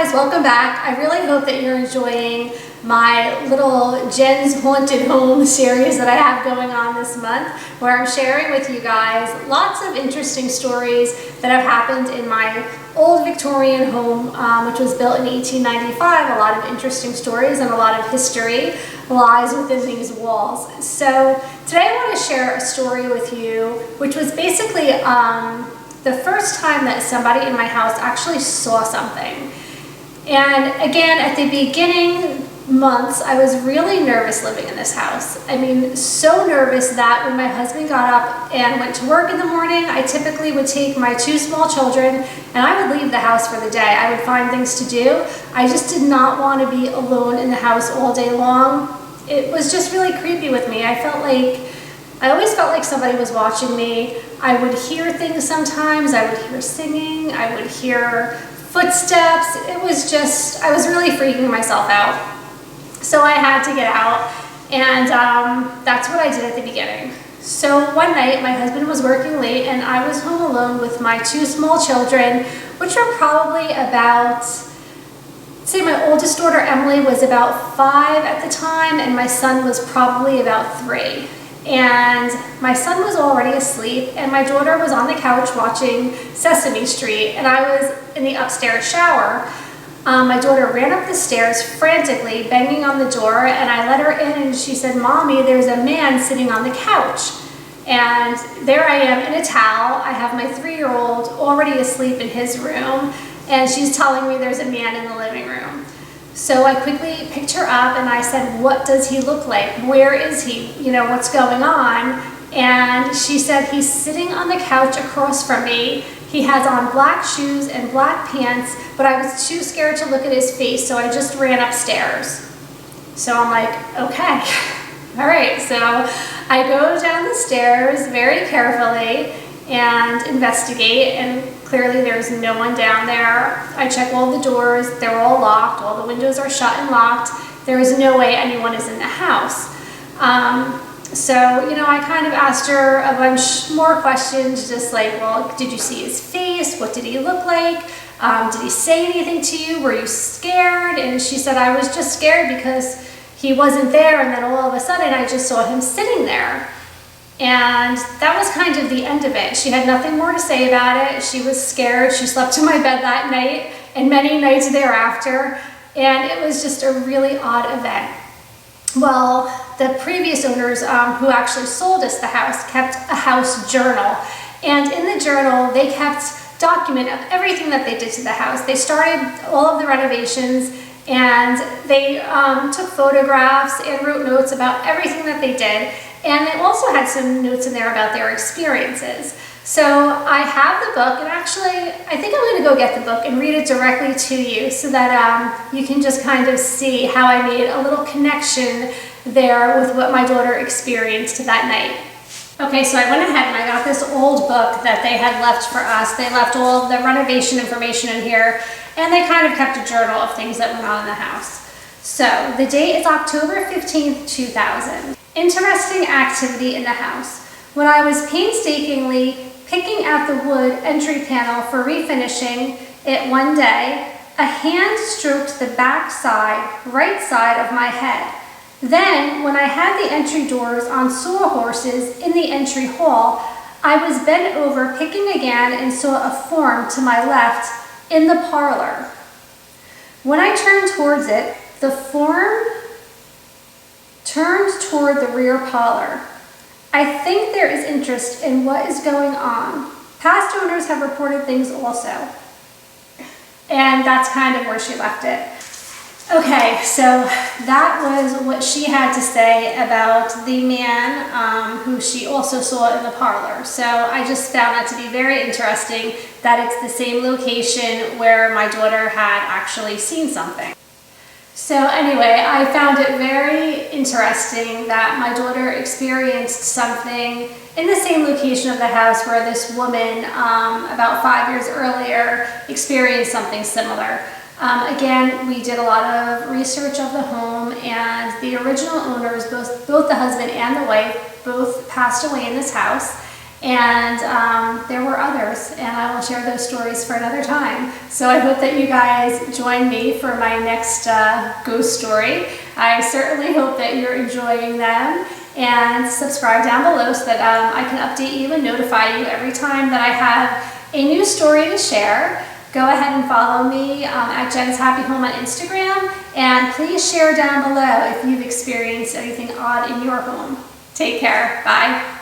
guys, welcome back. I really hope that you're enjoying my little Jen's Haunted Home series that I have going on this month, where I'm sharing with you guys lots of interesting stories that have happened in my old Victorian home, which was built in 1895. A lot of interesting stories and a lot of history lies within these walls. So today I want to share a story with you, which was basically the first time that somebody in my house actually saw something. And again, at the beginning months, I was really nervous living in this house. I mean, so nervous that when my husband got up and went to work in the morning, I typically would take my two small children and I would leave the house for the day. I would find things to do. I just did not want to be alone in the house all day long. It was just really creepy with me. I always felt like somebody was watching me. I would hear things sometimes. I would hear singing. I would hear footsteps. It was just, I was really freaking myself out. So I had to get out, and that's what I did at the beginning. So one night, my husband was working late, and I was home alone with my two small children, which were probably about, say my oldest daughter, Emily, was about 5 at the time, and my son was probably about 3. And my son was already asleep, and my daughter was on the couch watching Sesame Street, and I was in the upstairs shower. My daughter ran up the stairs frantically, banging on the door, and I let her in, and she said, "Mommy, there's a man sitting on the couch." And there I am in a towel. I have my 3-year-old already asleep in his room, and she's telling me there's a man in the living room. So I quickly picked her up and I said, "What does he look like? Where is he? You know, what's going on?" And she said, "He's sitting on the couch across from me. He has on black shoes and black pants, but I was too scared to look at his face, so I just ran upstairs." So I'm like, okay, all right. So I go down the stairs very carefully and investigate, and clearly there's no one down there. I check all the doors, they're all locked, all the windows are shut and locked. There is no way anyone is in the house. So, you know, I kind of asked her a bunch more questions, just like, well, did you see his face? What did he look like? Did he say anything to you? Were you scared? And she said, "I was just scared because he wasn't there, and then all of a sudden I just saw him sitting there." And that was kind of the end of it. She had nothing more to say about it. She was scared. She slept in my bed that night and many nights thereafter. And it was just a really odd event. Well, the previous owners who actually sold us the house kept a house journal. And in the journal, they kept document of everything that they did to the house. They started all of the renovations, and they took photographs and wrote notes about everything that they did. And they also had some notes in there about their experiences. So I have the book, and actually, I think I'm going to go get the book and read it directly to you so that you can just kind of see how I made a little connection there with what my daughter experienced that night. Okay, so I went ahead and I got this old book that they had left for us. They left all of the renovation information in here, and they kind of kept a journal of things that went on in the house. So the date is October 15th, 2000. Interesting activity in the house. When I was painstakingly picking out the wood entry panel for refinishing it one day, a hand stroked the back side, right side of my head. Then, when I had the entry doors on sawhorses in the entry hall, I was bent over picking again and saw a form to my left in the parlor. When I turned towards it, the form turned toward the rear parlor. I think there is interest in what is going on. Past owners have reported things also. And that's kind of where she left it. Okay, so that was what she had to say about the man who she also saw in the parlor. So I just found that to be very interesting that it's the same location where my daughter had actually seen something. So anyway, I found it very interesting that my daughter experienced something in the same location of the house where this woman about 5 years earlier experienced something similar. Again, we did a lot of research of the home, and the original owners, both the husband and the wife, both passed away in this house. And there were others, and I will share those stories for another time. So I hope that you guys join me for my next ghost story. I certainly hope that you're enjoying them, and subscribe down below so that I can update you and notify you every time that I have a new story to share. Go ahead and follow me at Jen's Happy Home on Instagram, and please share down below if you've experienced anything odd in your home. Take care. Bye.